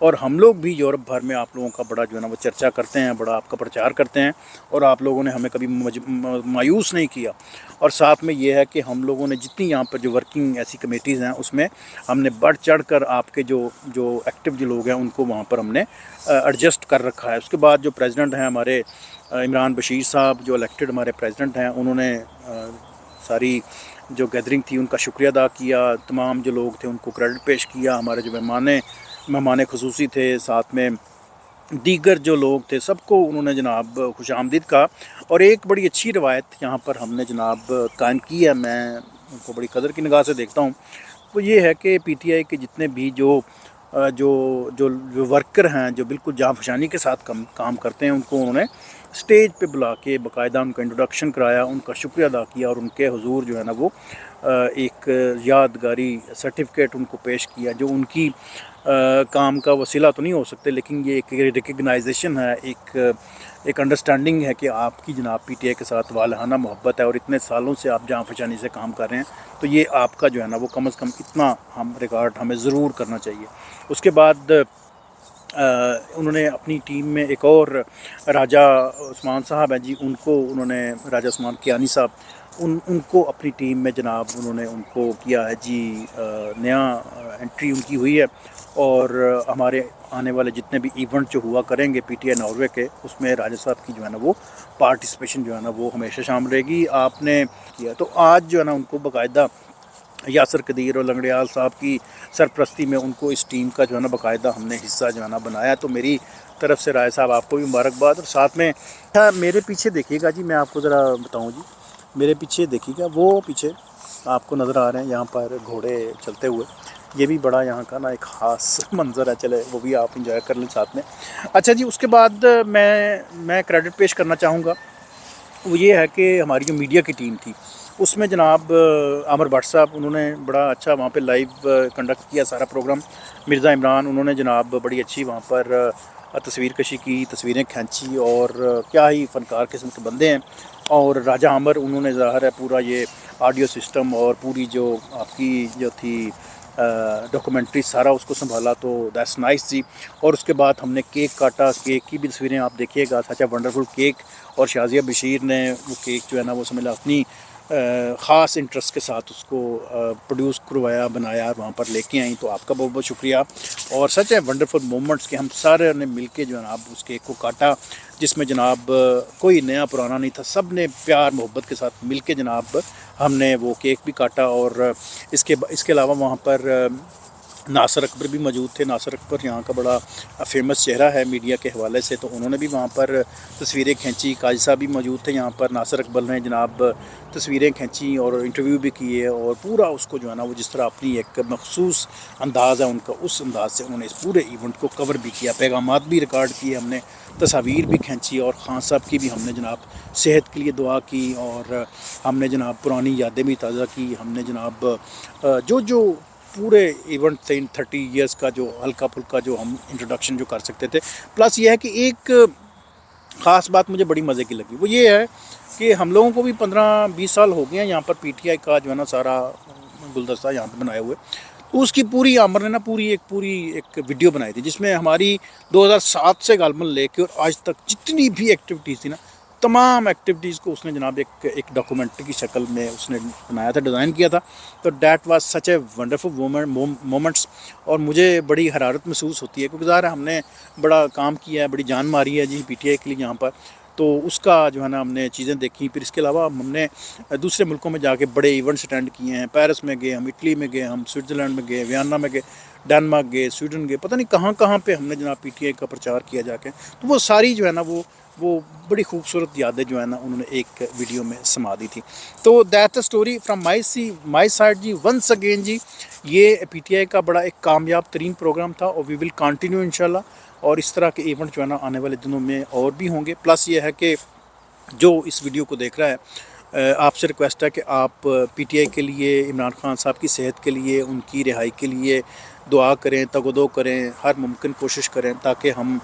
اور ہم لوگ بھی یورپ بھر میں آپ لوگوں کا بڑا جو ہے نا وہ چرچا کرتے ہیں, بڑا آپ کا پرچار کرتے ہیں, اور آپ لوگوں نے ہمیں کبھی مایوس نہیں کیا. اور ساتھ میں یہ ہے کہ ہم لوگوں نے جتنی یہاں پر جو ورکنگ ایسی کمیٹیز ہیں اس میں ہم نے بڑھ چڑھ کر آپ کے جو ایکٹیو جو لوگ ہیں ان کو وہاں پر ہم نے ایڈجسٹ کر رکھا ہے. اس کے بعد جو پریزیڈنٹ ہیں ہمارے عمران بشیر صاحب, جو الیکٹڈ ہمارے پریزیڈنٹ ہیں, انہوں نے ساری جو گیدرنگ تھی ان کا شکریہ ادا کیا, تمام جو لوگ تھے ان کو کریڈٹ پیش کیا, ہمارے جو مہمان خصوصی تھے, ساتھ میں دیگر جو لوگ تھے, سب کو انہوں نے جناب خوش آمدید کہا. اور ایک بڑی اچھی روایت یہاں پر ہم نے جناب قائم کی ہے, میں ان کو بڑی قدر کی نگاہ سے دیکھتا ہوں, وہ یہ ہے کہ پی ٹی آئی کے جتنے بھی جو ورکر ہیں جو بالکل جاں فشانی کے ساتھ کام کرتے ہیں, ان کو انہوں نے اسٹیج پہ بلا کے باقاعدہ ان کا انٹروڈکشن کرایا, ان کا شکریہ ادا کیا, اور ان کے حضور جو ہے نا وہ ایک یادگاری سرٹیفکیٹ ان کو پیش کیا, جو ان کی کام کا وسیلہ تو نہیں ہو سکتے, لیکن یہ ایک ریکگنائزیشن ہے, ایک انڈرسٹینڈنگ ہے کہ آپ کی جناب پی ٹی آئی کے ساتھ والہانہ محبت ہے, اور اتنے سالوں سے آپ جاں فشانی سے کام کر رہے ہیں, تو یہ آپ کا جو ہے نا وہ کم از کم اتنا ریکارڈ ہمیں ضرور کرنا چاہیے. اس کے بعد انہوں نے اپنی ٹیم میں ایک اور راجہ عثمان صاحب ہیں جی, ان کو انہوں نے راجہ عثمان کیانی صاحب, ان کو اپنی ٹیم میں جناب انہوں نے ان کو کیا ہے جی, نیا انٹری ان کی ہوئی ہے. اور ہمارے آنے والے جتنے بھی ایونٹ جو ہوا کریں گے پی ٹی آئی ناروے کے, اس میں راجہ صاحب کی جو ہے نا وہ پارٹیسپیشن جو ہے نا وہ ہمیشہ شامل رہے گی. آپ نے کیا تو آج جو ہے نا ان کو باقاعدہ یاسر قدیر اور لنگڑیال صاحب کی سرپرستی میں ان کو اس ٹیم کا جو ہے نا باقاعدہ ہم نے حصہ جو ہے نا بنایا. تو میری طرف سے رائے صاحب آپ کو بھی مبارکباد. اور ساتھ میں میرے پیچھے دیکھیے گا جی, میں آپ کو ذرا بتاؤں جی, میرے پیچھے دیکھیے گا, وہ پیچھے آپ کو نظر آ رہے ہیں یہاں پر گھوڑے چلتے ہوئے, یہ بھی بڑا یہاں کا نا ایک خاص منظر ہے, چلے وہ بھی آپ انجوائے کر لیں ساتھ میں. اچھا جی, اس کے بعد میں کریڈٹ پیش کرنا چاہوں گا, وہ یہ ہے کہ ہماری جو میڈیا کی ٹیم تھی اس میں جناب عامر بٹ صاحب, انہوں نے بڑا اچھا وہاں پہ لائیو کنڈکٹ کیا سارا پروگرام. مرزا عمران, انہوں نے جناب بڑی اچھی وہاں پر تصویر کشی کی, تصویریں کھینچی, اور کیا ہی فنکار قسم کے بندے ہیں. اور راجہ عامر, انہوں نے ظاہر ہے پورا یہ آڈیو سسٹم اور پوری جو آپ کی جو تھی ڈاکومنٹری سارا اس کو سنبھالا, تو دیٹس نائس جی. اور اس کے بعد ہم نے کیک کاٹا, کیک کی بھی تصویریں آپ دیکھیے گا, سچ اے ونڈرفل کیک. اور شازیہ بشیر نے وہ کیک جو ہے نا وہ سمجھ اپنی خاص انٹرسٹ کے ساتھ اس کو پروڈیوس کروایا, بنایا, وہاں پر لے کے آئیں, تو آپ کا بہت بہت شکریہ. اور سچ ہے ونڈرفل مومنٹس کہ ہم سارے نے مل کے جو ہے نا اب اس کیک کو کاٹا, جس میں جناب کوئی نیا پرانا نہیں تھا, سب نے پیار محبت کے ساتھ مل کے جناب ہم نے وہ کیک بھی کاٹا. اور اس کے علاوہ وہاں پر ناصر اکبر بھی موجود تھے. ناصر اکبر یہاں کا بڑا فیمس چہرہ ہے میڈیا کے حوالے سے, تو انہوں نے بھی وہاں پر تصویریں کھینچی. قاضی صاحب بھی موجود تھے یہاں پر, ناصر اکبر نے جناب تصویریں کھینچی اور انٹرویو بھی کیے, اور پورا اس کو جو ہے نا وہ جس طرح اپنی ایک مخصوص انداز ہے ان کا, اس انداز سے انہوں نے اس پورے ایونٹ کو کور بھی کیا. پیغامات بھی ریکارڈ کیے ہم نے, تصاویر بھی کھینچی, اور خان صاحب کی بھی ہم نے جناب صحت کے لیے دعا کی, اور ہم نے جناب پرانی یادیں بھی تازہ کی. ہم نے جناب جو پورے ایونٹ تھے ان 30 ایئرس کا, جو ہلکا پھلکا جو ہم انٹروڈکشن جو کر سکتے تھے. پلس یہ ہے کہ ایک خاص بات مجھے بڑی مزے کی لگی, وہ یہ ہے کہ ہم لوگوں کو بھی 15-20 سال ہو گئے ہیں یہاں پر پی ٹی آئی کا جو ہے نا سارا گلدستہ یہاں پہ بنائے ہوئے. تو اس کی پوری عامر نے نا پوری ایک ویڈیو بنائی تھی, جس میں ہماری 2007 سے غالباً لے کے اور آج تک جتنی بھی ایکٹیویٹیز تھی نا, تمام ایکٹیویٹیز کو اس نے جناب ایک ڈاکومنٹری کی شکل میں اس نے بنایا تھا, ڈیزائن کیا تھا. تو that was such a wonderful moments. اور مجھے بڑی حرارت محسوس ہوتی ہے, کیونکہ ظاہر ہے ہم نے بڑا کام کیا ہے, بڑی جان ماری ہے جی پی ٹی آئی کے لیے یہاں پر, تو اس کا جو ہے نا ہم نے چیزیں دیکھی. پھر اس کے علاوہ ہم نے دوسرے ملکوں میں جا کے بڑے ایونٹس اٹینڈ کیے ہیں. پیرس میں گئے ہم, اٹلی میں گئے ہم, سوئٹزرلینڈ میں گئے, ویانا میں گئے, ڈنمارک گئے, سویڈن گئے, پتہ نہیں کہاں پہ ہم نے جناب پی ٹی آئی کا پرچار کیا جا کے. تو وہ ساری جو ہے نا وہ بڑی خوبصورت یادیں جو ہے نا انہوں نے ایک ویڈیو میں سما دی تھی. تو that story from my side جی. ونس اگین جی, یہ پی ٹی آئی کا بڑا ایک کامیاب ترین پروگرام تھا, اور وی ول کنٹینیو انشاءاللہ. اور اس طرح کے ایونٹ جو ہے نا آنے والے دنوں میں اور بھی ہوں گے. پلس یہ ہے کہ جو اس ویڈیو کو دیکھ رہا ہے, آپ سے ریکویسٹ ہے کہ آپ پی ٹی آئی کے لیے, عمران خان صاحب کی صحت کے لیے, ان کی رہائی کے لیے دعا کریں, تگ و دو کریں, ہر ممکن کوشش کریں, تاکہ ہم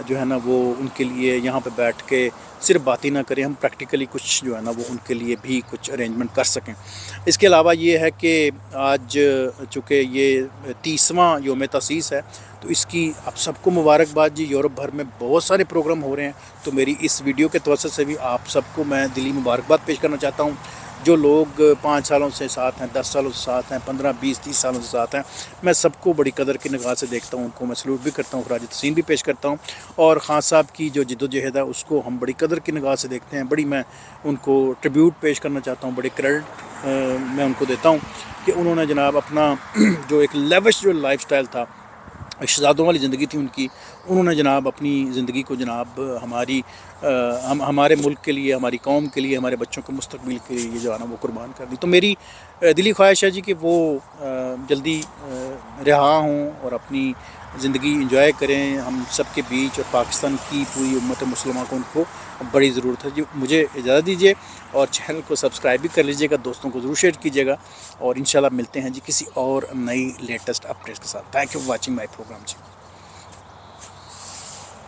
جو ہے نا وہ ان کے لیے یہاں پہ بیٹھ کے صرف بات ہی نہ کریں, ہم پریکٹیکلی کچھ جو ہے نا وہ ان کے لیے بھی کچھ ارینجمنٹ کر سکیں. اس کے علاوہ یہ ہے کہ آج چونکہ یہ 30واں یوم تاسیس ہے تو اس کی آپ سب کو مبارکباد جی. یورپ بھر میں بہت سارے پروگرام ہو رہے ہیں, تو میری اس ویڈیو کے توسط سے بھی آپ سب کو میں دلی مبارکباد پیش کرنا چاہتا ہوں. جو لوگ 5 سالوں سے ساتھ ہیں, 10 سالوں سے ساتھ ہیں, 15, 20, 30 سالوں سے ساتھ ہیں, میں سب کو بڑی قدر کی نگاہ سے دیکھتا ہوں. ان کو میں سلوٹ بھی کرتا ہوں, خراج تحسین بھی پیش کرتا ہوں. اور خان صاحب کی جو جد و جہد ہے اس کو ہم بڑی قدر کی نگاہ سے دیکھتے ہیں. بڑی میں ان کو ٹریبیوٹ پیش کرنا چاہتا ہوں, بڑے کریڈٹ میں ان کو دیتا ہوں کہ انہوں نے جناب اپنا جو ایک لیوش جو لائف سٹائل تھا, شہزادوں والی زندگی تھی ان کی, انہوں نے جناب اپنی زندگی کو جناب ہمارے ملک کے لیے, ہماری قوم کے لیے, ہمارے بچوں کے مستقبل کے لیے جو ہے نا وہ قربان کر دی. تو میری دلی خواہش ہے جی کہ وہ جلدی رہا ہوں اور اپنی زندگی انجوائے کریں ہم سب کے بیچ. اور پاکستان کی پوری امت مسلمہ کو ان کو بڑی ضرورت ہے جی. مجھے اجازت دیجیے اور چینل کو سبسکرائب بھی کر لیجیے گا, دوستوں کو ضرور شیئر کیجیے گا, اور انشاءاللہ ملتے ہیں جی کسی اور نئی لیٹسٹ اپڈیٹ کے ساتھ. Thank you for watching my programme G.